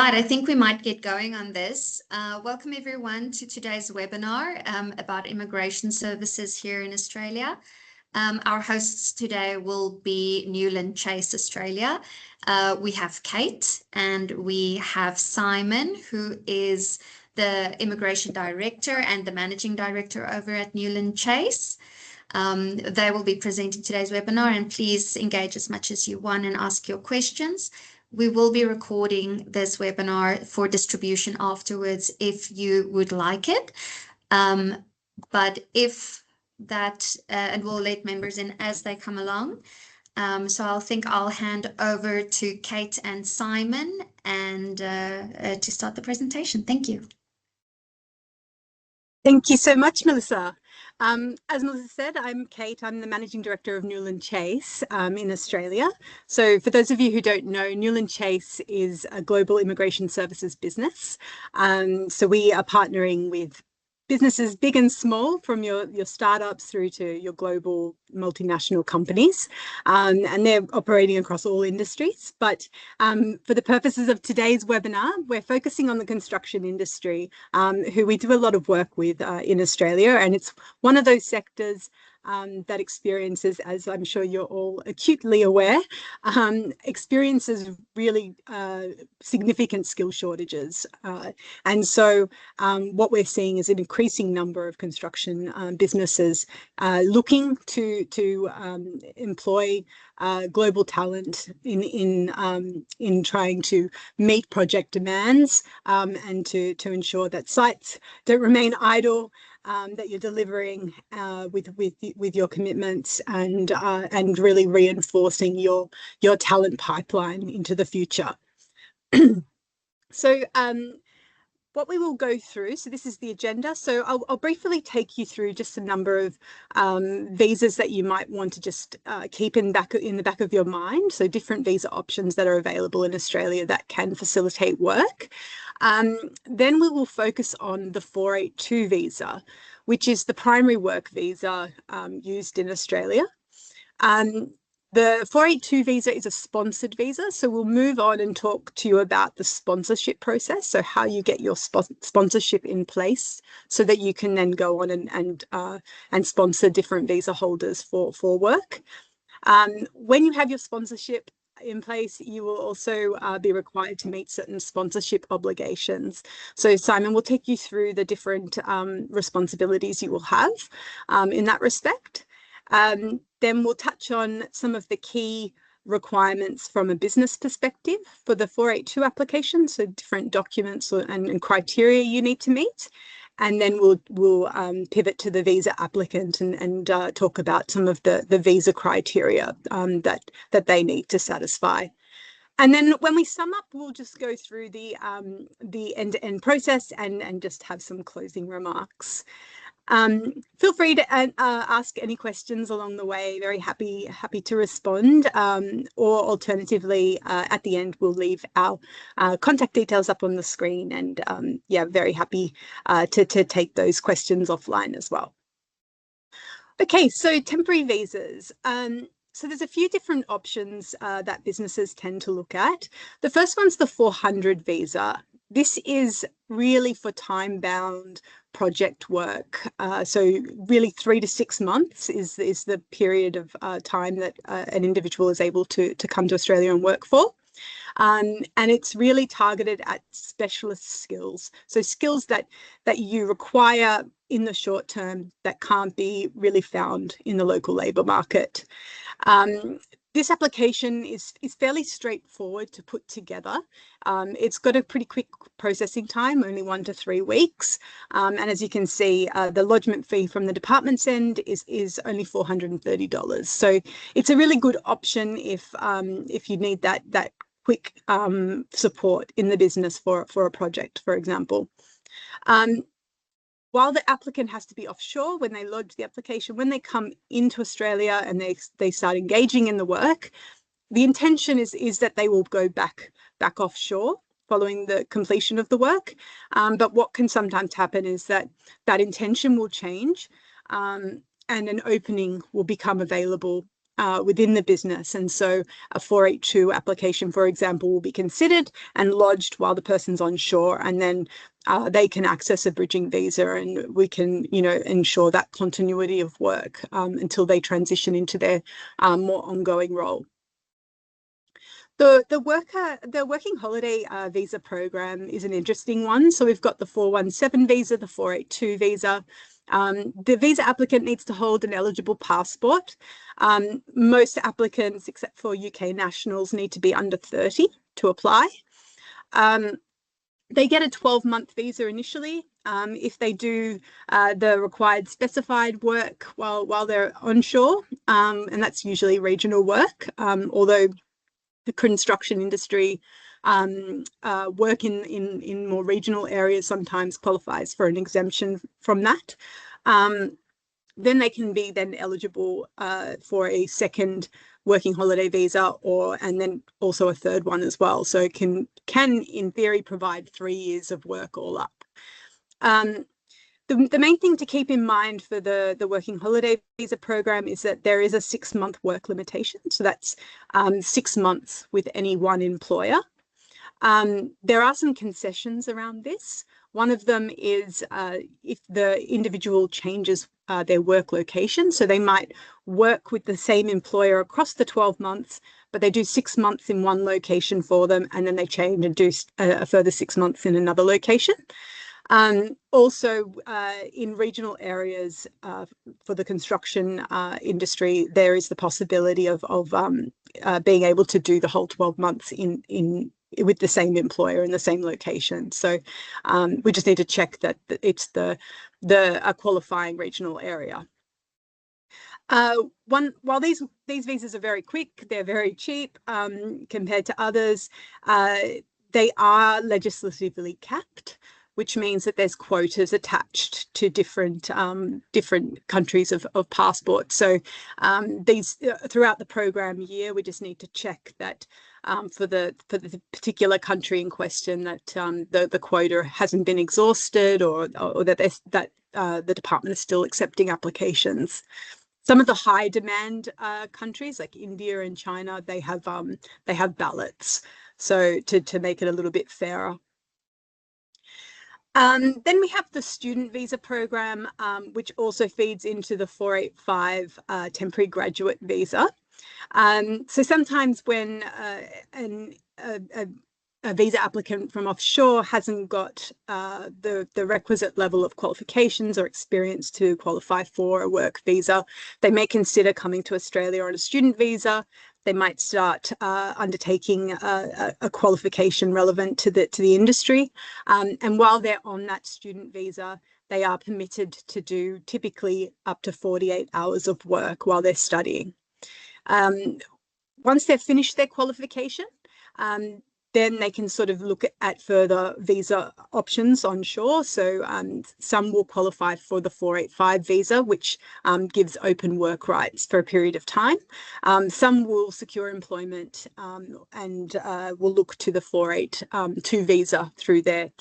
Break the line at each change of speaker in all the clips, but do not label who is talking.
Right, I think we might get going on this. Welcome everyone to today's webinar about immigration services here in Australia. Our hosts today will be Newland Chase Australia. We have Kate and we have Simon, who is the Immigration Director and the Managing Director over at Newland Chase. They will be presenting today's webinar, and please engage as much as you want and ask your questions. We will be recording this webinar for distribution afterwards if you would like it. But if that, and we'll let members in as they come along. So I'll hand over to Kate and Simon and to start the presentation. Thank you.
Thank you so much, Melissa. As Melissa said, I'm Kate. I'm the Managing Director of Newland Chase in Australia. So for those of you who don't know, Newland Chase is a global immigration services business. So we are partnering with businesses big and small, from your startups through to your global multinational companies, and they're operating across all industries. But for the purposes of today's webinar, we're focusing on the construction industry, who we do a lot of work with in Australia, and it's one of those sectors that experiences, as I'm sure you're all acutely aware, experiences really significant skill shortages. And so what we're seeing is an increasing number of construction businesses looking to employ global talent in trying to meet project demands, and to ensure that sites don't remain idle, that you're delivering with your commitments, and really reinforcing your talent pipeline into the future. So what we will go through, so this is the agenda. So I'll briefly take you through just a number of visas that you might want to just keep in the back of your mind. So different visa options that are available in Australia that can facilitate work. Then we will focus on the 482 visa, which is the primary work visa used in Australia. The 482 visa is a sponsored visa, so we'll move on and talk to you about the sponsorship process, so how you get your sponsorship in place so that you can then go on and sponsor different visa holders for work. When you have your sponsorship in place, you will also be required to meet certain sponsorship obligations. So Simon will take you through the different responsibilities you will have in that respect. Then we'll touch on some of the key requirements from a business perspective for the 482 application, so different documents and criteria you need to meet. And then we'll pivot to the visa applicant and talk about some of the visa criteria that they need to satisfy. And then when we sum up, we'll just go through the end-to-end process and just have some closing remarks. Feel free to ask any questions along the way. Very happy to respond. Or alternatively, at the end, we'll leave our contact details up on the screen, and yeah, very happy to take those questions offline as well. Okay, so temporary visas. So there's a few different options that businesses tend to look at. The first one's the 400 visa. This is really for time-bound project work. So really 3 to 6 months is the period of time that an individual is able to come to Australia and work for. And it's really targeted at specialist skills. So skills that you require in the short term that can't be really found in the local labour market. This application is fairly straightforward to put together. It's got a pretty quick processing time, only 1 to 3 weeks. And as you can see, the lodgement fee from the department's end is only $430. So it's a really good option if you need that quick support in the business for a project, for example. While the applicant has to be offshore when they lodge the application, when they come into Australia and they start engaging in the work, the intention is that they will go back offshore following the completion of the work. But what can sometimes happen is that intention will change, and an opening will become available within the business. And so a 482 application, for example, will be considered and lodged while the person's onshore, and then they can access a bridging visa, and we can, ensure that continuity of work until they transition into their more ongoing role. The working holiday visa program is an interesting one. So we've got the 417 visa, the 482 visa. The visa applicant needs to hold an eligible passport. Most applicants, except for UK nationals, need to be under 30 to apply. They get a 12-month visa initially if they do the required specified work while they're onshore, and that's usually regional work, although the construction industry work in more regional areas sometimes qualifies for an exemption from that. Then they can be then eligible for a second working holiday visa, and then also a third one as well. So it can in theory provide 3 years of work all up. The main thing to keep in mind for the working holiday visa program is that there is a 6-month work limitation. So that's 6 months with any one employer. There are some concessions around this. One of them is if the individual changes their work location. So they might work with the same employer across the 12 months, but they do 6 months in one location for them, and then they change and do a further 6 months in another location. Also, in regional areas for the construction industry, there is the possibility of being able to do the whole 12 months with the same employer in the same location. So we just need to check that it's a qualifying regional area. While these visas are very quick, they're very cheap compared to others, they are legislatively capped, which means that there's quotas attached to different countries of passports. So these throughout the program year, we just need to check that for the particular country in question that the quota hasn't been exhausted, or that the department is still accepting applications. Some of the high demand countries like India and China, they have ballots, so to make it a little bit fairer. Then we have the student visa program, which also feeds into the 485 temporary graduate visa. So sometimes when a visa applicant from offshore hasn't got the requisite level of qualifications or experience to qualify for a work visa, they may consider coming to Australia on a student visa. They might start undertaking a qualification relevant to the industry. And while they're on that student visa, they are permitted to do typically up to 48 hours of work while they're studying. Once they've finished their qualification, then they can sort of look at further visa options onshore. So some will qualify for the 485 visa, which gives open work rights for a period of time. Some will secure employment and will look to the 482 visa through their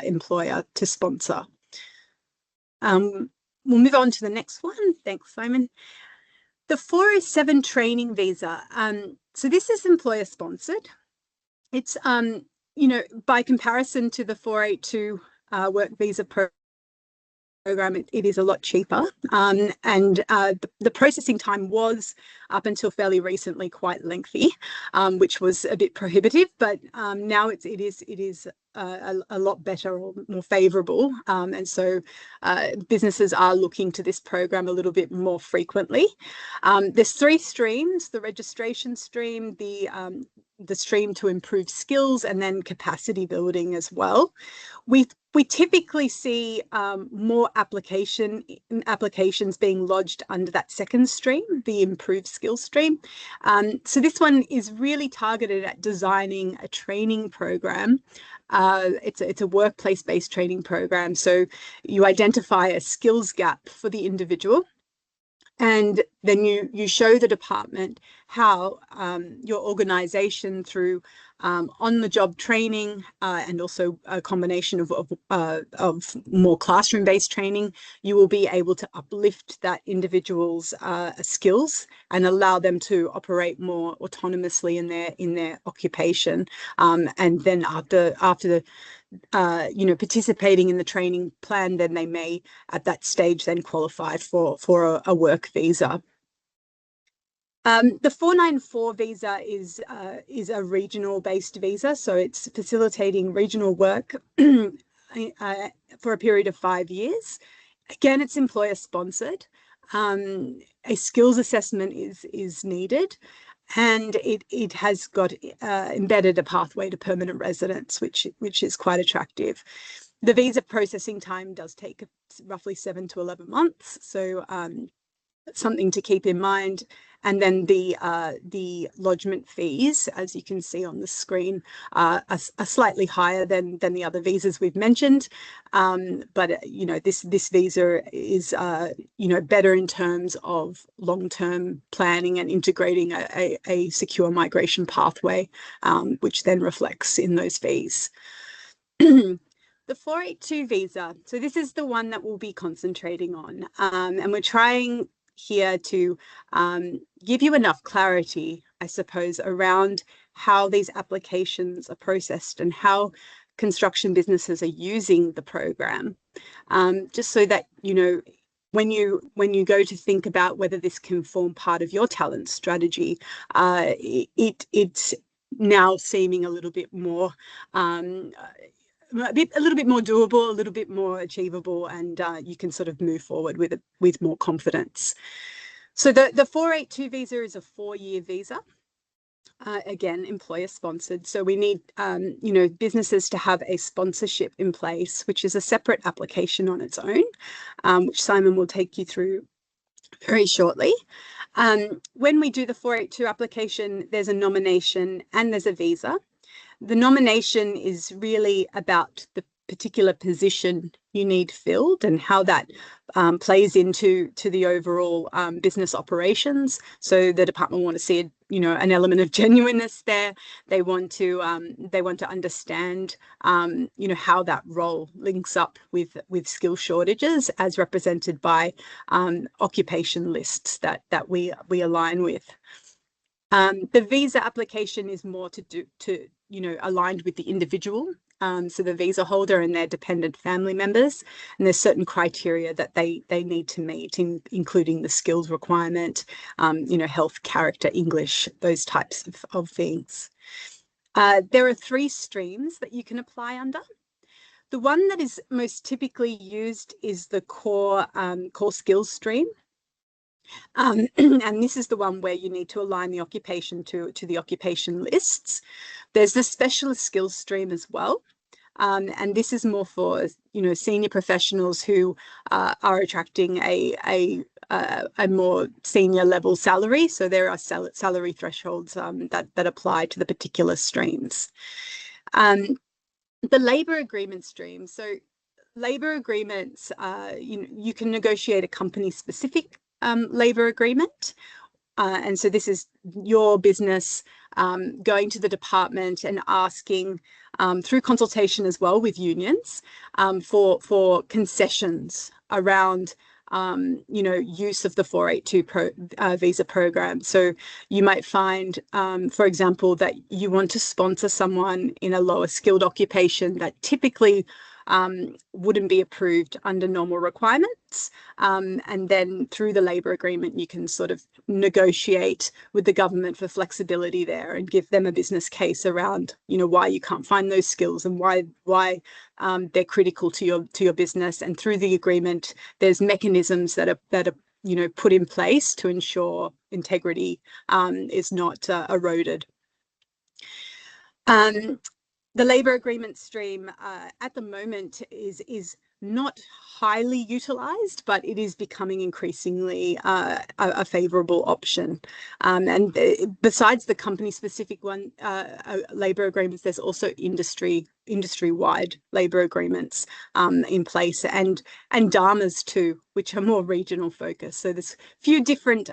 employer to sponsor. We'll move on to the next one. Thanks, Simon. The 407 training visa. So this is employer sponsored. It's, by comparison to the 482 work visa program, it is a lot cheaper. And the processing time was, up until fairly recently, quite lengthy, which was a bit prohibitive, but now it is a lot better or more favourable. And so businesses are looking to this program a little bit more frequently. There's 3 streams: the registration stream, the stream to improve skills, and then capacity building as well. We typically see more applications being lodged under that second stream, the improved skills stream. So this one is really targeted at designing a training program. It's a workplace-based training program. So you identify a skills gap for the individual, and then you show the department how your organisation, through on-the-job training, and also a combination of more classroom-based training, you will be able to uplift that individual's skills and allow them to operate more autonomously in their occupation. And then after participating in the training plan, then they may at that stage then qualify for a work visa. The 494 visa is a regional-based visa, so it's facilitating regional work for a period of 5 years. Again, it's employer-sponsored. A skills assessment is needed, and it has got embedded a pathway to permanent residence, which is quite attractive. The visa processing time does take roughly 7 to 11 months, so something to keep in mind. And then the lodgement fees, as you can see on the screen, are slightly higher than the other visas we've mentioned. But this visa is better in terms of long-term planning and integrating a secure migration pathway, which then reflects in those fees. The 482 visa, so this is the one that we'll be concentrating on, and we're trying here to give you enough clarity, I suppose, around how these applications are processed and how construction businesses are using the program, just so that when you go to think about whether this can form part of your talent strategy, it's now seeming a little bit more a little bit more doable, a little bit more achievable, and you can sort of move forward with more confidence. So the 482 visa is a 4-year visa. Again, employer sponsored. So we need, businesses to have a sponsorship in place, which is a separate application on its own, which Simon will take you through very shortly. When we do the 482 application, there's a nomination and there's a visa. The nomination is really about the particular position you need filled and how that plays into the overall business operations. So the department want to see an element of genuineness there. They want to understand how that role links up with skill shortages as represented by occupation lists that we align with. The visa application is more aligned with the individual, so the visa holder and their dependent family members, and there's certain criteria that they need to meet, including the skills requirement, health, character, English, those types of things. There are 3 streams that you can apply under. The one that is most typically used is the core skills stream. And this is the one where you need to align the occupation to the occupation lists. There's the specialist skills stream as well. And this is more for senior professionals who are attracting a more senior level salary. So there are salary thresholds that apply to the particular streams. The labour agreement stream. So labour agreements, you can negotiate a company specific labour agreement. And so this is your business going to the department and asking through consultation as well with unions for concessions around use of the 482 visa program. So you might find, for example, that you want to sponsor someone in a lower skilled occupation that typically wouldn't be approved under normal requirements. And then through the labour agreement, you can sort of negotiate with the government for flexibility there and give them a business case around, why you can't find those skills and why they're critical to your business. And through the agreement, there's mechanisms that are put in place to ensure integrity is not eroded. The labour agreement stream at the moment is not highly utilised, but it is becoming increasingly a favourable option. And besides the company-specific one, labour agreements, there's also industry-wide labour agreements in place, and DARMAs too, which are more regional focused. So there's a few different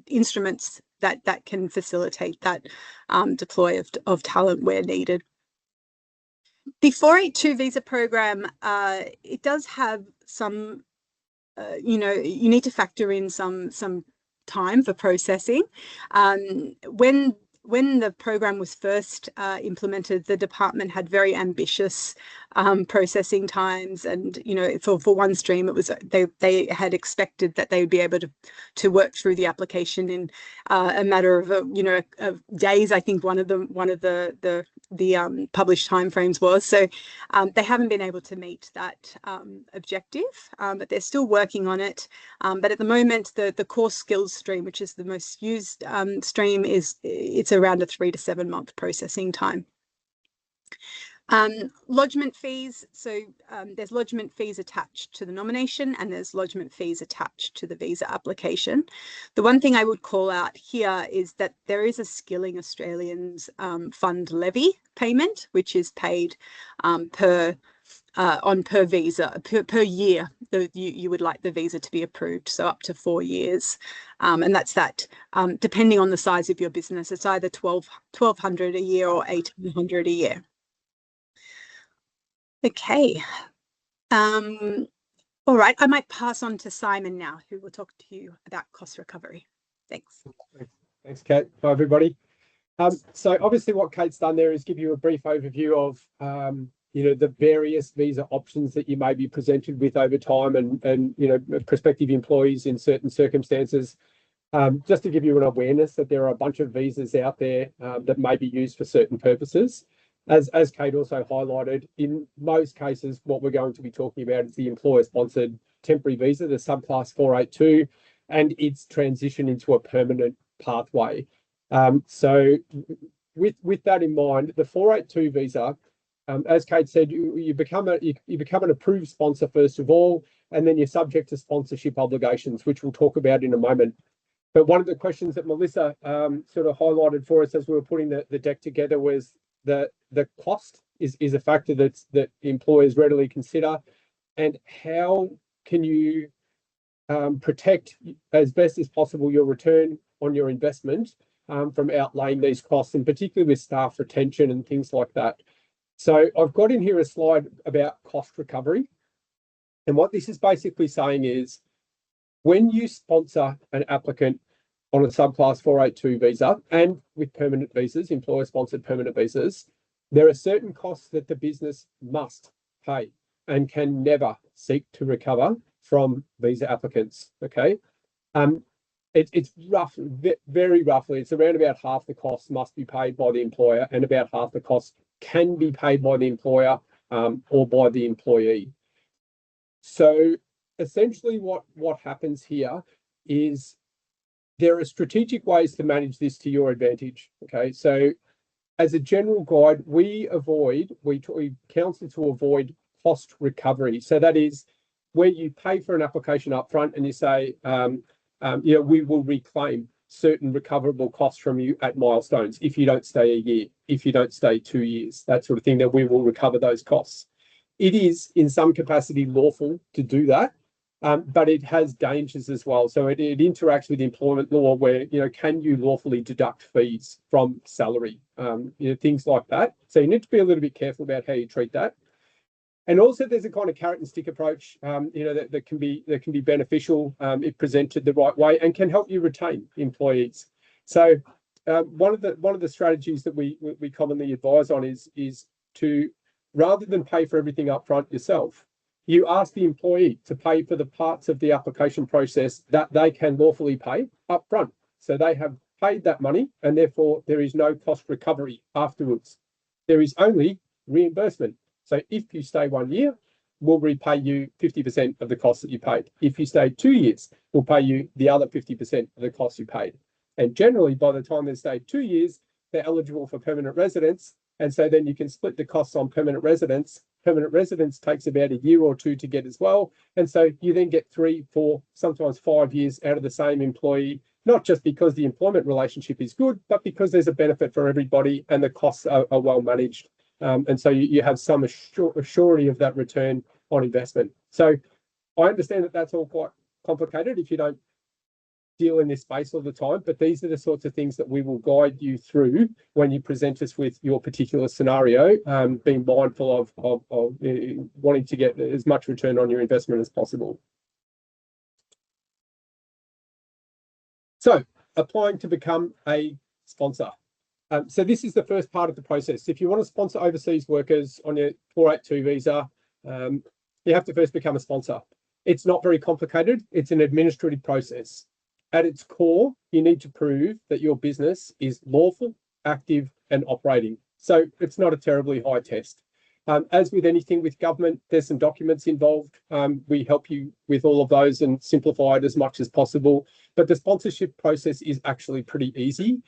instruments that can facilitate that deploy of talent where needed. The 482 visa program, it does have some, you need to factor in some time for processing. When the program was first implemented, the department had very ambitious processing times, and for one stream, it was they had expected that they would be able to work through the application in a matter of of days. I think one of the published timeframes was. So they haven't been able to meet that objective, but they're still working on it. But at the moment, the core skills stream, which is the most used stream, it's around a 3 to 7 month processing time. Lodgement fees. So there's lodgement fees attached to the nomination, and there's lodgement fees attached to the visa application. The one thing I would call out here is that there is a Skilling Australians fund levy payment, which is paid per visa per year that you would like the visa to be approved, so up to 4 years, and that's depending on the size of your business. It's either $1,200 a year or $1,800 a year. Okay. All right, I might pass on to Simon now, who will talk to you about cost recovery. Thanks.
Thanks, Kate. Hi, everybody. So obviously what Kate's done there is give you a brief overview of the various visa options that you may be presented with over time, and prospective employees in certain circumstances. Just to give you an awareness that there are a bunch of visas out there that may be used for certain purposes. As Kate also highlighted, in most cases, what we're going to be talking about is the employer-sponsored temporary visa, the subclass 482, and its transition into a permanent pathway. So with that in mind, the 482 visa, as Kate said, you become an approved sponsor first of all, and then you're subject to sponsorship obligations, which we'll talk about in a moment. But one of the questions that Melissa sort of highlighted for us as we were putting the deck together was the cost is a factor that employers readily consider, and how can you protect as best as possible your return on your investment from outlaying these costs, and particularly with staff retention and things like that. So I've got in here a slide about cost recovery, and what this is basically saying is when you sponsor an applicant on a subclass 482 visa and with permanent visas, employer-sponsored permanent visas, there are certain costs that the business must pay and can never seek to recover from visa applicants. Okay, it's very roughly, it's around about half the cost must be paid by the employer, and about half the cost can be paid by the employer or by the employee. So essentially, what happens here is there are strategic ways to manage this to your advantage. Okay, so as a general guide, we counsel to avoid cost recovery. So that is where you pay for an application up front and you say, we will reclaim certain recoverable costs from you at milestones. If you don't stay a year, if you don't stay 2 years, that sort of thing, then we will recover those costs. It is in some capacity lawful to do that. But it has dangers as well. So it interacts with employment law where, can you lawfully deduct fees from salary, things like that. So you need to be a little bit careful about how you treat that. And also there's a kind of carrot and stick approach, that can be beneficial if presented the right way and can help you retain employees. So one of the strategies that we commonly advise on is to, rather than pay for everything up front yourself, you ask the employee to pay for the parts of the application process that they can lawfully pay up front. So they have paid that money, and therefore there is no cost recovery afterwards. There is only reimbursement. So if you stay 1 year, we'll repay you 50% of the costs that you paid. If you stay 2 years, we'll pay you the other 50% of the costs you paid. And generally, by the time they've stayed 2 years, they're eligible for permanent residence. And so then you can split the costs on permanent residence. Permanent residence takes about a year or two to get as well. And so you then get 3, 4, sometimes 5 years out of the same employee, not just because the employment relationship is good, but because there's a benefit for everybody and the costs are well managed. And so you have some assurity of that return on investment. So I understand that that's all quite complicated. If you don't deal in this space all the time, but these are the sorts of things that we will guide you through when you present us with your particular scenario, being mindful of wanting to get as much return on your investment as possible. So applying to become a sponsor. So this is the first part of the process. If you want to sponsor overseas workers on your 482 visa, you have to first become a sponsor. It's not very complicated. It's an administrative process. At its core, you need to prove that your business is lawful, active, and operating. So it's not a terribly high test. As with anything with government, there's some documents involved. We help you with all of those and simplify it as much as possible. But the sponsorship process is actually pretty easy.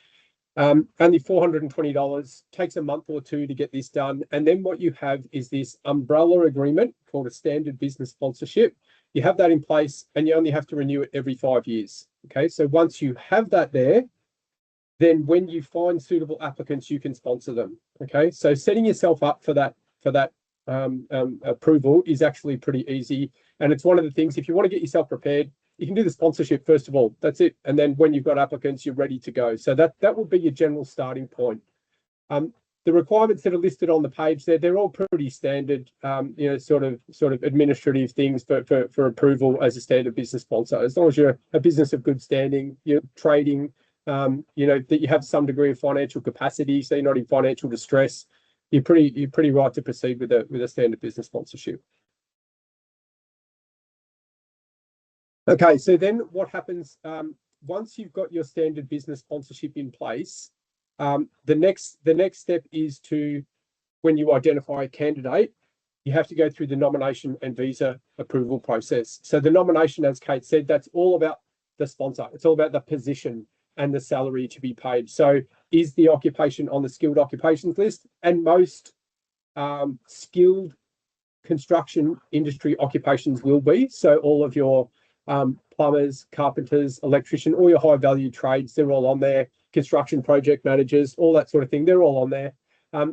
Only $420, takes a month or two to get this done. And then what you have is this umbrella agreement called a standard business sponsorship. You have that in place and you only have to renew it every 5 years. Okay, so once you have that there, then when you find suitable applicants, you can sponsor them. Okay, so setting yourself up for that approval is actually pretty easy. And it's one of the things, if you want to get yourself prepared, you can do the sponsorship first of all. That's it. And then when you've got applicants, you're ready to go. So that will be your general starting point. The requirements that are listed on the page there, they're all pretty standard, sort of administrative things for approval as a standard business sponsor. As long as you're a business of good standing, you're trading, that you have some degree of financial capacity, so you're not in financial distress, you're pretty right to proceed with a standard business sponsorship. Okay, so then what happens once you've got your standard business sponsorship in place? The next step is to, when you identify a candidate, you have to go through the nomination and visa approval process. So the nomination, as Kate said, that's all about the sponsor. It's all about the position and the salary to be paid. So is the occupation on the skilled occupations list? And most skilled construction industry occupations will be. So all of your plumbers, carpenters, electrician, all your high value trades, they're all on there. Construction project managers, all that sort of thing, they're all on there.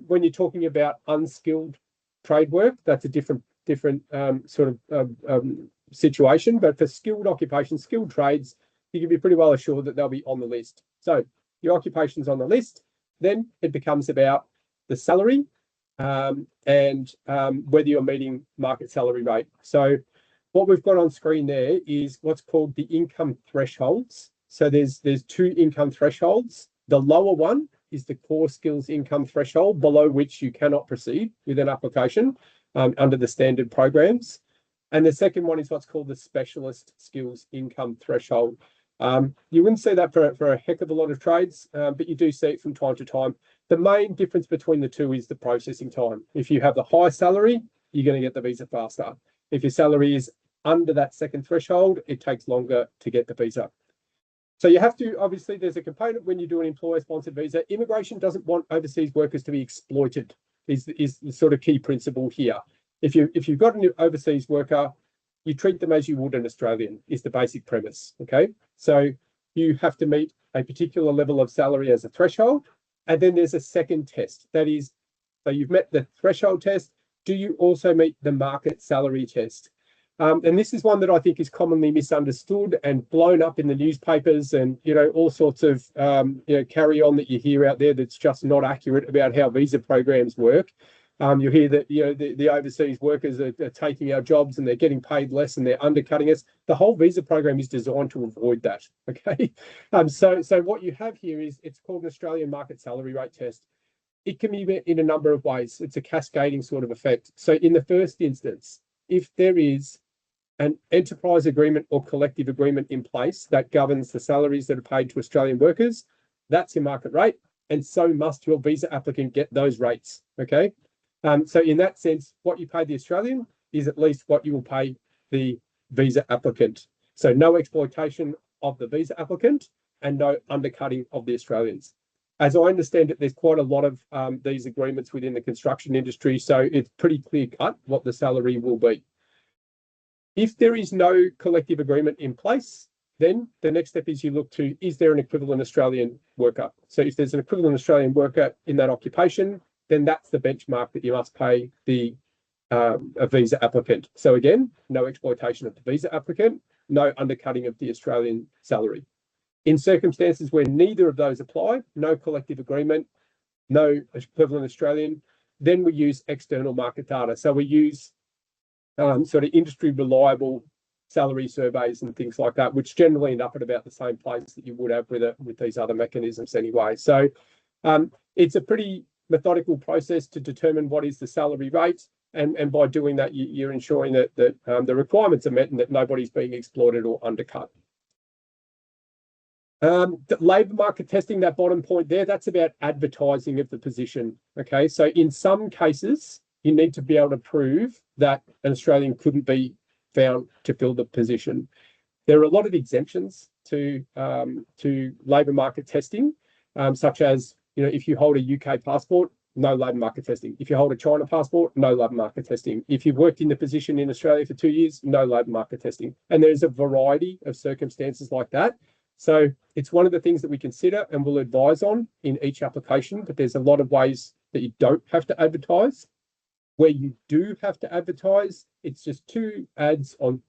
When you're talking about unskilled trade work, that's a different situation. But for skilled occupations, skilled trades, you can be pretty well assured that they'll be on the list. So your occupation's on the list, then it becomes about the salary and whether you're meeting market salary rate. So what we've got on screen there is what's called the income thresholds. So there's two income thresholds. The lower one is the core skills income threshold, below which you cannot proceed with an application under the standard programs. And the second one is what's called the specialist skills income threshold. You wouldn't see that for a heck of a lot of trades, but you do see it from time to time. The main difference between the two is the processing time. If you have the high salary, you're going to get the visa faster. If your salary is under that second threshold, it takes longer to get the visa. So you have to, obviously, there's a component when you do an employer-sponsored visa. Immigration doesn't want overseas workers to be exploited, is the sort of key principle here. If you've got an overseas worker, you treat them as you would an Australian, is the basic premise, okay? So you have to meet a particular level of salary as a threshold, and then there's a second test. That is, so you've met the threshold test, do you also meet the market salary test? And this is one that I think is commonly misunderstood and blown up in the newspapers and, all sorts of, carry on that you hear out there that's just not accurate about how visa programs work. You hear that, the overseas workers are taking our jobs and they're getting paid less and they're undercutting us. The whole visa program is designed to avoid that, okay? So what you have here is, it's called an Australian market salary rate test. It can be met in a number of ways. It's a cascading sort of effect. So in the first instance, if there is an enterprise agreement or collective agreement in place that governs the salaries that are paid to Australian workers, that's your market rate, and so must your visa applicant get those rates, okay? So in that sense, what you pay the Australian is at least what you will pay the visa applicant. So no exploitation of the visa applicant and no undercutting of the Australians. As I understand it, there's quite a lot of these agreements within the construction industry, so it's pretty clear cut what the salary will be. If there is no collective agreement in place, then the next step is you look to, is there an equivalent Australian worker? So if there's an equivalent Australian worker in that occupation, then that's the benchmark that you must pay a visa applicant. So again, no exploitation of the visa applicant, no undercutting of the Australian salary. In circumstances where neither of those apply, no collective agreement, no equivalent Australian, then we use external market data. So we use sort of industry reliable salary surveys and things like that, which generally end up at about the same place that you would have with these other mechanisms anyway. So it's a pretty methodical process to determine what is the salary rate. And by doing that, you're ensuring that the requirements are met and that nobody's being exploited or undercut. The labour market testing, that bottom point there, that's about advertising of the position. Okay, so in some cases, you need to be able to prove that an Australian couldn't be found to fill the position. There are a lot of exemptions to labour market testing, such as, if you hold a UK passport, no labour market testing. If you hold a China passport, no labour market testing. If you've worked in the position in Australia for 2 years, no labour market testing. And there's a variety of circumstances like that. So it's one of the things that we consider and will advise on in each application, but there's a lot of ways that you don't have to advertise. Where you do have to advertise, it's just 2 ads on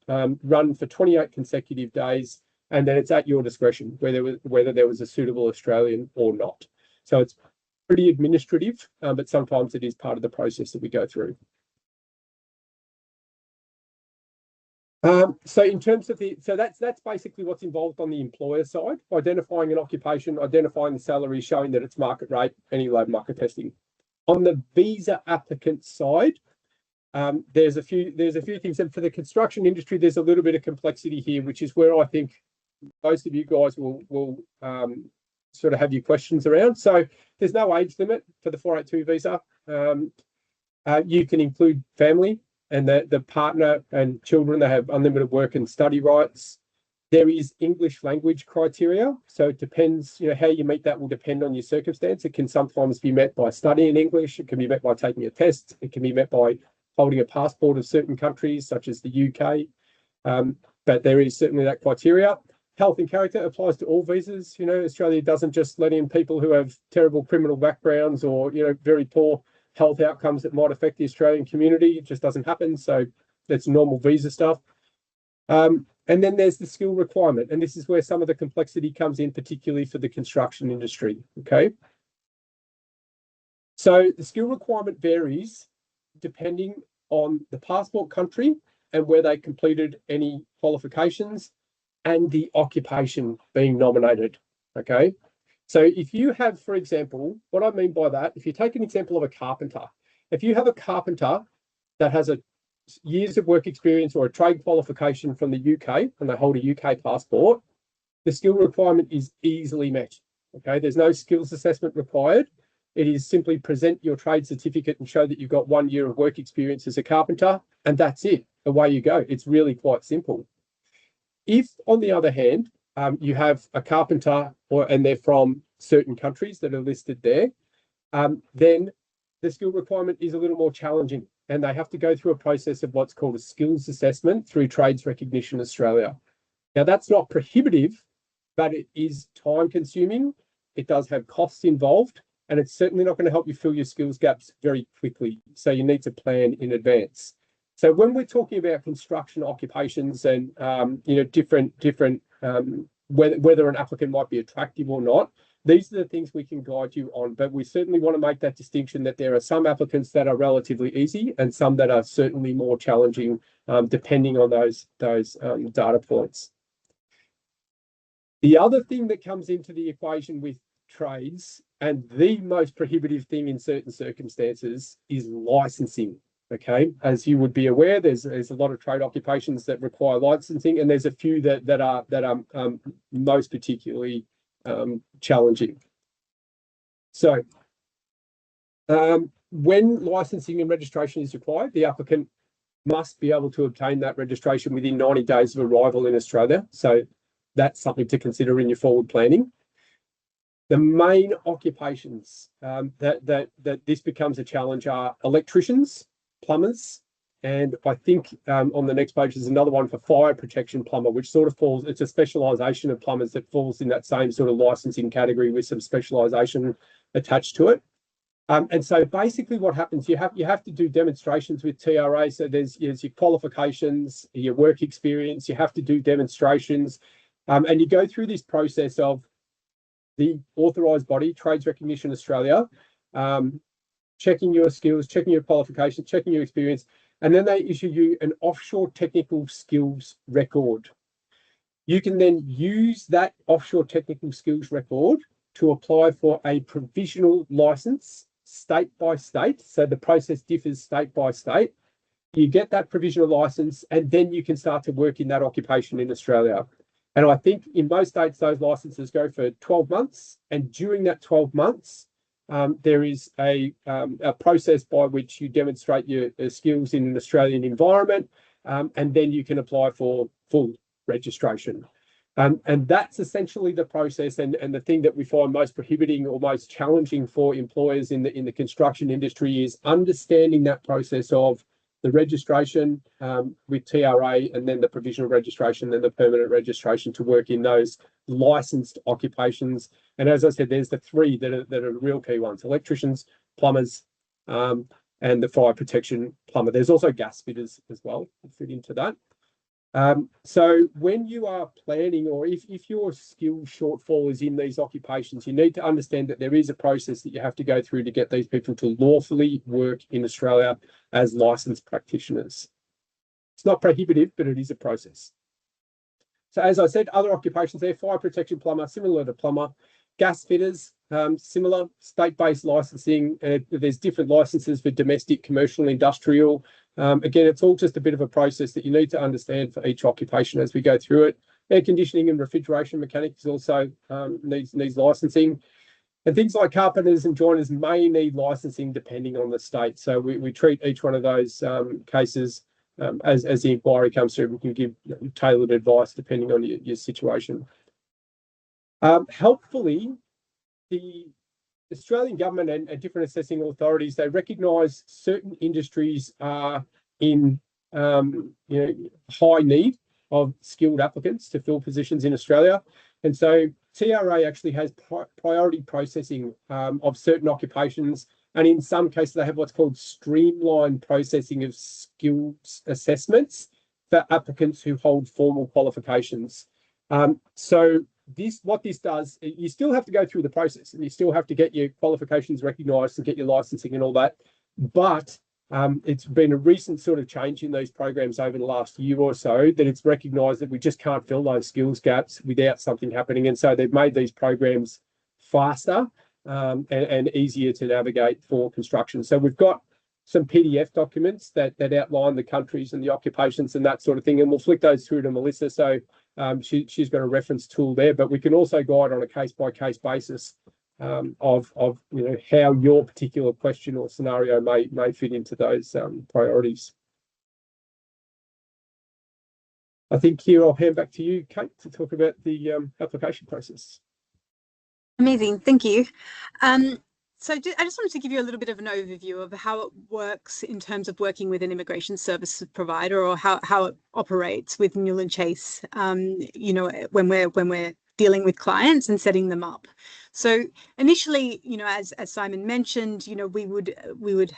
run for 28 consecutive days, and then it's at your discretion whether there was a suitable Australian or not. So it's pretty administrative, but sometimes it is part of the process that we go through. So in terms of that's basically what's involved on the employer side: identifying an occupation, identifying the salary, showing that it's market rate, any labour market testing. On the visa applicant side, there's a few things, and for the construction industry, there's a little bit of complexity here, which is where I think most of you guys will sort of have your questions around. So there's no age limit for the 482 visa. You can include family and the partner and children. They have unlimited work and study rights. There is English language criteria. So it depends, how you meet that will depend on your circumstance. It can sometimes be met by studying English. It can be met by taking a test. It can be met by holding a passport of certain countries, such as the UK. But there is certainly that criteria. Health and character applies to all visas. Australia doesn't just let in people who have terrible criminal backgrounds or, very poor health outcomes that might affect the Australian community. It just doesn't happen. So that's normal visa stuff. And then there's the skill requirement. And this is where some of the complexity comes in, particularly for the construction industry. Okay. So the skill requirement varies depending on the passport country and where they completed any qualifications and the occupation being nominated. Okay. So if you have, for example, what I mean by that, if you take an example of a carpenter, if you have a carpenter that has a years of work experience or a trade qualification from the UK and they hold a UK passport, the skill requirement is easily met. Okay, there's no skills assessment required. It is simply present your trade certificate and show that you've got 1 year of work experience as a carpenter, and that's it. Away you go. It's really quite simple. If, on the other hand, you have a carpenter and they're from certain countries that are listed there, then the skill requirement is a little more challenging, and they have to go through a process of what's called a skills assessment through Trades Recognition Australia. Now, that's not prohibitive, but it is time consuming. It does have costs involved, and it's certainly not going to help you fill your skills gaps very quickly. So you need to plan in advance. So when we're talking about construction occupations and different whether an applicant might be attractive or not, these are the things we can guide you on. But we certainly want to make that distinction that there are some applicants that are relatively easy and some that are certainly more challenging, depending on those data points. The other thing that comes into the equation with trades, and the most prohibitive thing in certain circumstances, is licensing. Okay, as you would be aware, there's a lot of trade occupations that require licensing, and there's a few that are most particularly challenging. So when licensing and registration is required, the applicant must be able to obtain that registration within 90 days of arrival in Australia. So that's something to consider in your forward planning. The main occupations that this becomes a challenge are electricians, plumbers, and I think on the next page there's another one for fire protection plumber, which sort of falls, it's a specialisation of plumbers that falls in that same sort of licensing category with some specialisation attached to it. And so basically what happens, you have to do demonstrations with TRA. So there's your qualifications, your work experience, you have to do demonstrations. And you go through this process of the authorised body, Trades Recognition Australia, checking your skills, checking your qualifications, checking your experience, and then they issue you an offshore technical skills record. You can then use that offshore technical skills record to apply for a provisional license state by state. So the process differs state by state. You get that provisional license, and then you can start to work in that occupation in Australia. And I think in most states, those licenses go for 12 months. And during that 12 months, there is a process by which you demonstrate your skills in an Australian environment, and then you can apply for full registration. And that's essentially the process, and the thing that we find most prohibiting or most challenging for employers in the construction industry is understanding that process of the registration with TRA, and then the provisional registration, then the permanent registration to work in those licensed occupations. And as I said, there's the three that are real key ones: electricians, plumbers, and the fire protection plumber. There's also gas fitters as well that fit into that. So when you are planning, or if your skill shortfall is in these occupations, you need to understand that there is a process that you have to go through to get these people to lawfully work in Australia as licensed practitioners. It's not prohibitive, but it is a process. So as I said, other occupations there: fire protection plumber, similar to plumber; gas fitters, similar, state-based licensing. There's different licenses for domestic, commercial, industrial. Again, it's all just a bit of a process that you need to understand for each occupation as we go through it. Air conditioning and refrigeration mechanics also needs licensing. And things like carpenters and joiners may need licensing depending on the state. So we treat each one of those cases as the inquiry comes through. We can give tailored advice depending on your situation. Helpfully, the Australian government and different assessing authorities, they recognise certain industries are in high need of skilled applicants to fill positions in Australia. And so TRA actually has priority processing of certain occupations. And in some cases, they have what's called streamlined processing of skills assessments for applicants who hold formal qualifications. So what this does, you still have to go through the process, and you still have to get your qualifications recognised and get your licensing and all that. But it's been a recent sort of change in these programs over the last year or so that it's recognised that we just can't fill those skills gaps without something happening. And so they've made these programs faster and easier to navigate for construction. So we've got some PDF documents that outline the countries and the occupations and that sort of thing, and we'll flick those through to Melissa. So she's got a reference tool there, but we can also guide on a case-by-case basis of how your particular question or scenario may fit into those priorities. I think here I'll hand back to you, Kate, to talk about the application process.
Amazing, thank you. So I just wanted to give you a little bit of an overview of how it works in terms of working with an immigration services provider, or how it operates with Newland Chase, when we're dealing with clients and setting them up. So initially, as Simon mentioned, we would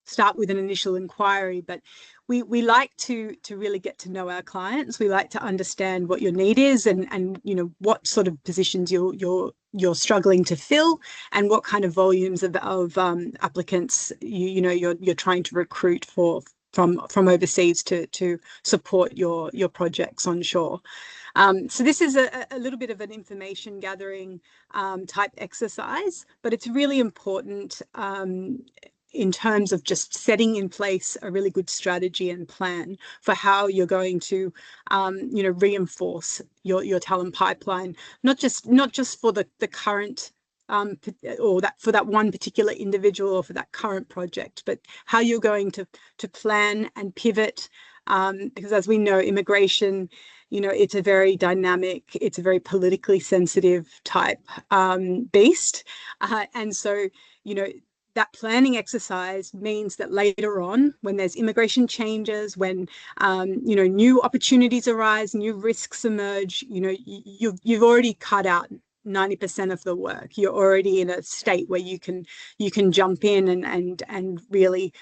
start with an initial inquiry, but we like to really get to know our clients. We like to understand what your need is, and what sort of positions you're struggling to fill, and what kind of volumes of applicants you're trying to recruit from overseas to support your projects onshore. So this is a little bit of an information gathering type exercise, but it's really important in terms of just setting in place a really good strategy and plan for how you're going to, reinforce your talent pipeline, not just for the current or for that one particular individual or for that current project, but how you're going to plan and pivot, because as we know, immigration, it's a very dynamic, it's a very politically sensitive type beast, and so that planning exercise means that later on, when there's immigration changes, when new opportunities arise, new risks emerge, you've already cut out 90% of the work. You're already in a state where you can jump in and really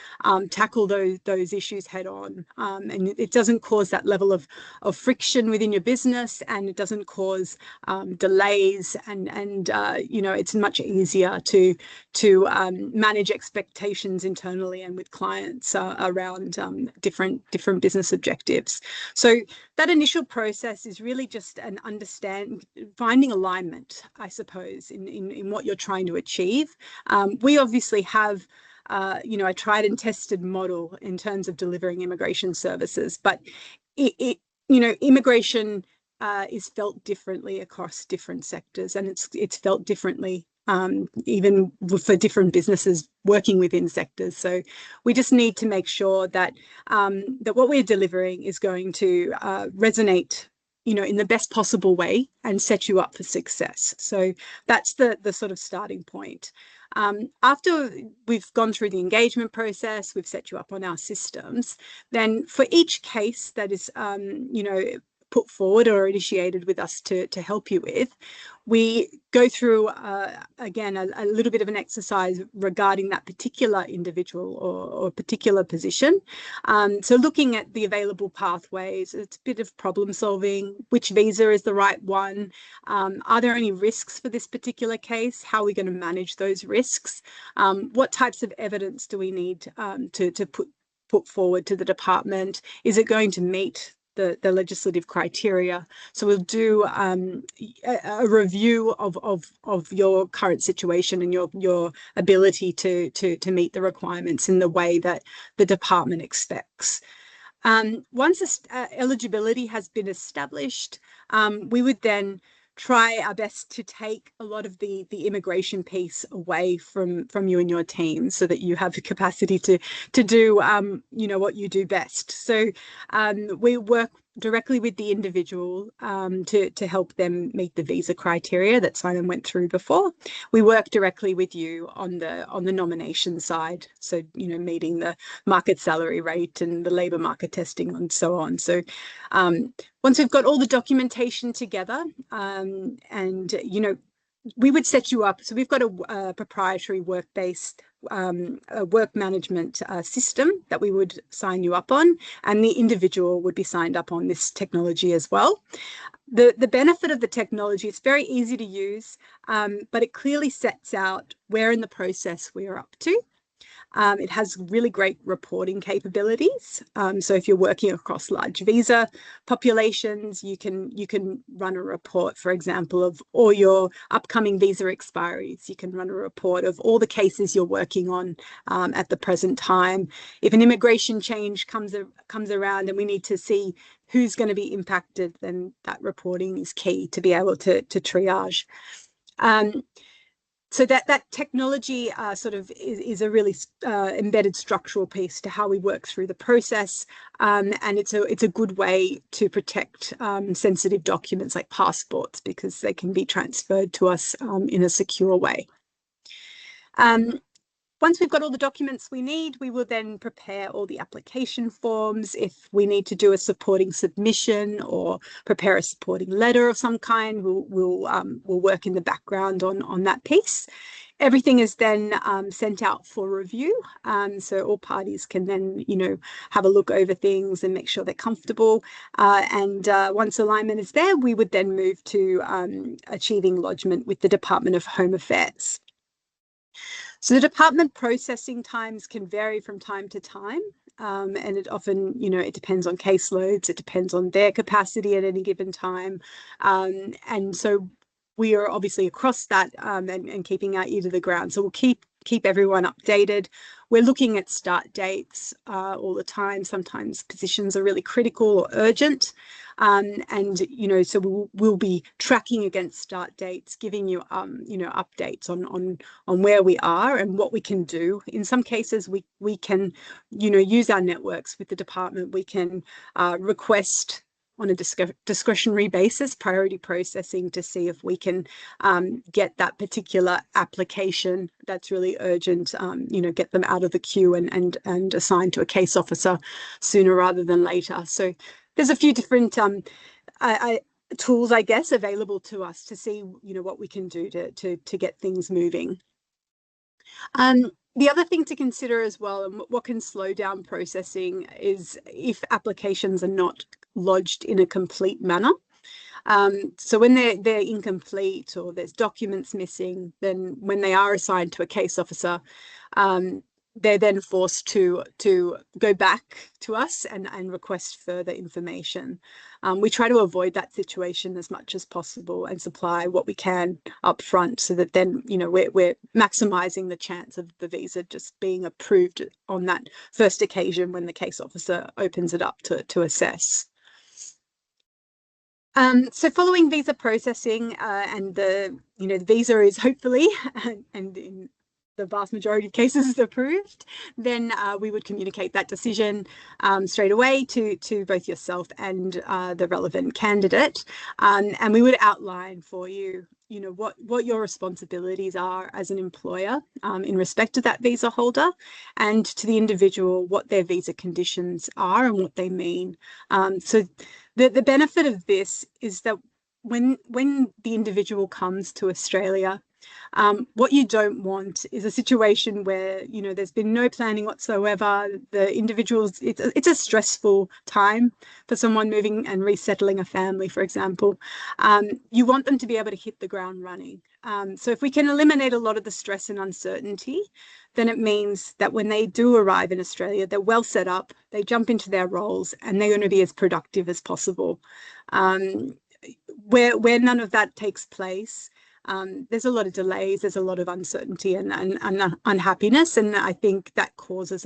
tackle those issues head on. And it doesn't cause that level of friction within your business, and it doesn't cause delays, and you know, it's much easier to manage expectations internally and with clients around different business objectives. So that initial process is really just finding alignment, I suppose, in what you're trying to achieve. We obviously have you know, a tried and tested model in terms of delivering immigration services, but you know, immigration is felt differently across different sectors, and it's felt differently even for different businesses working within sectors. So we just need to make sure that that what we're delivering is going to resonate, you know, in the best possible way and set you up for success. So that's the sort of starting point. After we've gone through the engagement process, we've set you up on our systems, then for each case that is, you know, put forward or initiated with us to help you with, we go through, again, a little bit of an exercise regarding that particular individual or particular position. So looking at the available pathways, it's a bit of problem solving. Which visa is the right one? Are there any risks for this particular case? How are we going to manage those risks? What types of evidence do we need to put forward to the department? Is it going to meet the legislative criteria? So we'll do a review of your current situation and your ability to meet the requirements in the way that the department expects. Once eligibility has been established, we would then try our best to take a lot of the immigration piece away from you and your team, so that you have the capacity to do you know, what you do best. So we work directly with the individual to help them meet the visa criteria that Simon went through before. We work directly with you on the nomination side, so, you know, meeting the market salary rate and the labour market testing and so on. So once we've got all the documentation together, and, you know, we would set you up. So we've got a proprietary work-based work management system that we would sign you up on, and the individual would be signed up on this technology as well. The benefit of the technology, it's very easy to use, but it clearly sets out where in the process we're up to. It has really great reporting capabilities. So if you're working across large visa populations, you can run a report, for example, of all your upcoming visa expiries. You can run a report of all the cases you're working on at the present time. If an immigration change comes around and we need to see who's going to be impacted, then that reporting is key to be able to triage. So that technology sort of is a really embedded structural piece to how we work through the process, and it's a good way to protect sensitive documents like passports, because they can be transferred to us in a secure way. Once we've got all the documents we need, we will then prepare all the application forms. If we need to do a supporting submission or prepare a supporting letter of some kind, we'll work in the background on that piece. Everything is then sent out for review, so all parties can then, you know, have a look over things and make sure they're comfortable. And once alignment is there, we would then move to achieving lodgement with the Department of Home Affairs. So the department processing times can vary from time to time, and it often, you know, it depends on caseloads, it depends on their capacity at any given time, and so we are obviously across that and keeping our ear to the ground. So we'll keep everyone updated. We're looking at start dates all the time. Sometimes positions are really critical or urgent, and, you know, so we'll be tracking against start dates, giving you you know, updates on where we are and what we can do. In some cases, we can, you know, use our networks with the department. We can request on a discretionary basis priority processing to see if we can get that particular application that's really urgent, you know, get them out of the queue and assigned to a case officer sooner rather than later. So there's a few different tools, I guess, available to us to see, what we can do to get things moving. The other thing to consider as well, and what can slow down processing, is if applications are not lodged in a complete manner. So when they're incomplete or there's documents missing, then when they are assigned to a case officer, they're then forced to go back to us and request further information. We try to avoid that situation as much as possible and supply what we can up front, so that then, we're maximizing the chance of the visa just being approved on that first occasion when the case officer opens it up to assess. So following visa processing, and the visa is hopefully, and in the vast majority of cases, is approved, then we would communicate that decision straight away to both yourself and the relevant candidate, and we would outline for you, what your responsibilities are as an employer in respect to that visa holder, and to the individual what their visa conditions are and what they mean. So the benefit of this is that when the individual comes to Australia, what you don't want is a situation where, there's been no planning whatsoever. The individuals, it's a stressful time for someone moving and resettling a family, for example. You want them to be able to hit the ground running. So if we can eliminate a lot of the stress and uncertainty, then it means that when they do arrive in Australia, they're well set up, they jump into their roles, and they're going to be as productive as possible. Where none of that takes place, there's a lot of delays, there's a lot of uncertainty and unhappiness, and I think that causes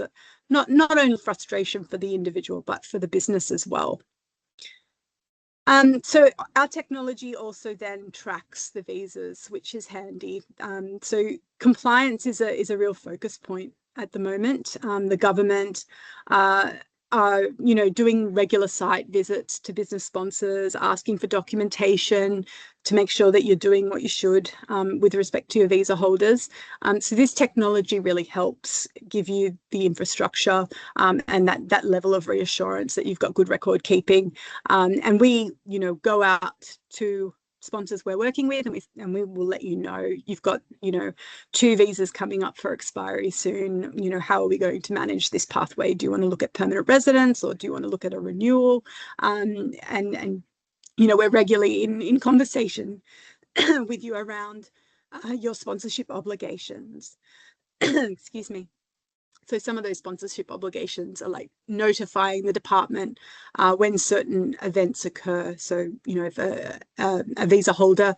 not only frustration for the individual, but for the business as well. So our technology also then tracks the visas, which is handy. So compliance is a real focus point at the moment. The government are doing regular site visits to business sponsors, asking for documentation to make sure that you're doing what you should with respect to your visa holders. So this technology really helps give you the infrastructure and that level of reassurance that you've got good record keeping. And we, go out to sponsors we're working with, and we will let you know, you've got 2 visas coming up for expiry soon. How are we going to manage this pathway? Do you want to look at permanent residence, or do you want to look at a renewal? And we're regularly in conversation with you around your sponsorship obligations. Excuse me. So some of those sponsorship obligations are like notifying the department when certain events occur. So, if a visa holder,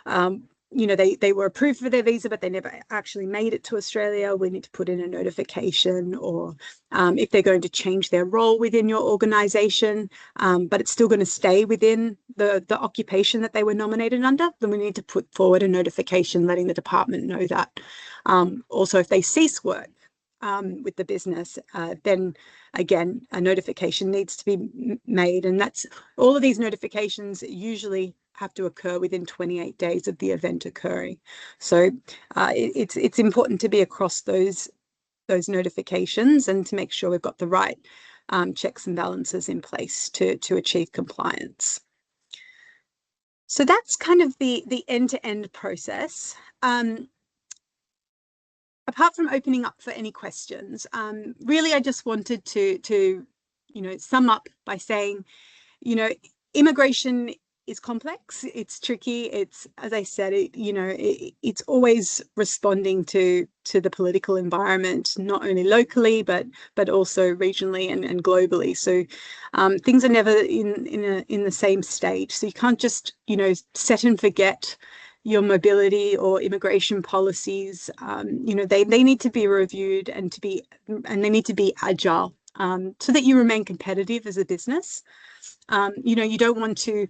they were approved for their visa, but they never actually made it to Australia, we need to put in a notification. Or if they're going to change their role within your organisation, but it's still going to stay within the occupation that they were nominated under, then we need to put forward a notification letting the department know that. Also, if they cease work with the business, then again, a notification needs to be made, and that's all of these notifications usually have to occur within 28 days of the event occurring. So it's important to be across those notifications and to make sure we've got the right checks and balances in place to achieve compliance. So that's kind of the end-to-end process. Apart from opening up for any questions, really I just wanted to sum up by saying, immigration is complex, it's tricky, it's, as I said, it's always responding to the political environment, not only locally but also regionally and globally. So things are never in the same state. So you can't just set and forget your mobility or immigration policies. They need to be reviewed and they need to be agile so that you remain competitive as a business. You don't want to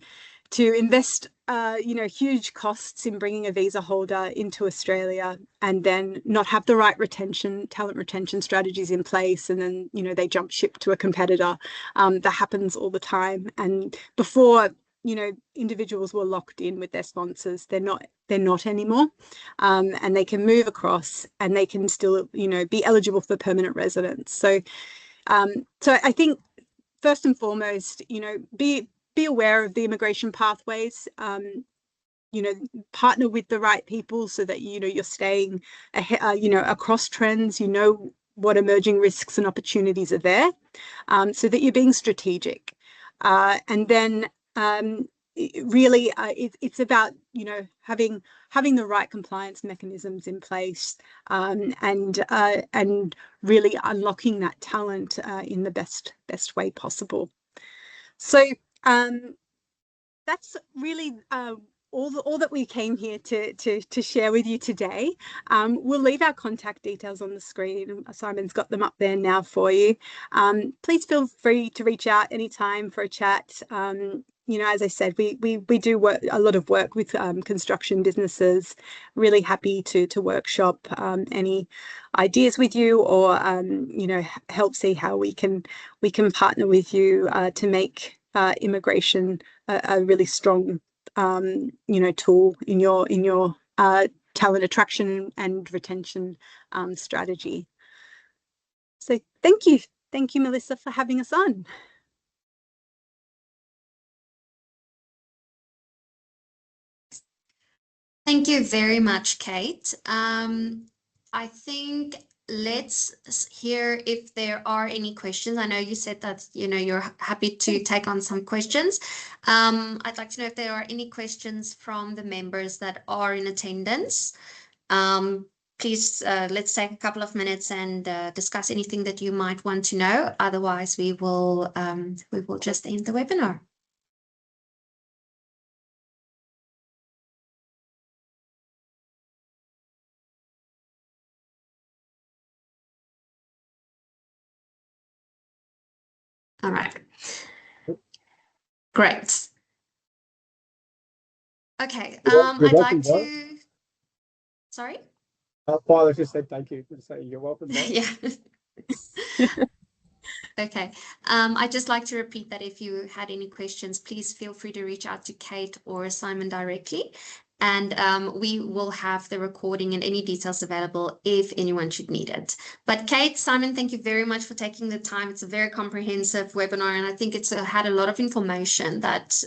invest huge costs in bringing a visa holder into Australia and then not have the right talent retention strategies in place, and then they jump ship to a competitor. That happens all the time. And before individuals were locked in with their sponsors, they're not anymore, and they can move across and they can still be eligible for permanent residence. So I think first and foremost, be be aware of the immigration pathways. You know, partner with the right people so that, you know, you're staying ahead, you know, across trends, you know, what emerging risks and opportunities are there, so that you're being strategic. And then really, it's about, you know, having the right compliance mechanisms in place, and really unlocking that talent in the best way possible. So that's really all that we came here to share with you today. We'll leave our contact details on the screen. Simon's got them up there now for you. Please feel free to reach out anytime for a chat. You know, as I said, we do a lot of work with construction businesses. Really happy to workshop any ideas with you, or you know, help see how we can partner with you to make immigration a really strong you know, tool in your talent attraction and retention strategy. So thank you, Melissa, for having us on.
Thank you very much, Kate. I think let's hear if there are any questions. I know you said that, you know, you're happy to take on some questions. I'd like to know if there are any questions from the members that are in attendance. Please, let's take a couple of minutes and discuss anything that you might want to know. Otherwise, we will just end the webinar. All right. Great. Okay. I'd like to. Sorry.
Violet just said thank you. So you're welcome.
Yeah. Okay. I'd just like to repeat that if you had any questions, please feel free to reach out to Kate or Simon directly. And we will have the recording and any details available if anyone should need it. But Kate, Simon, thank you very much for taking the time. It's a very comprehensive webinar, and I think it's had a lot of information that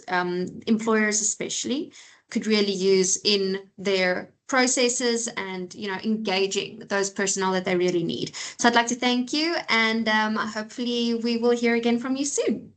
employers especially could really use in their processes and, you know, engaging those personnel that they really need. So I'd like to thank you, and hopefully we will hear again from you soon.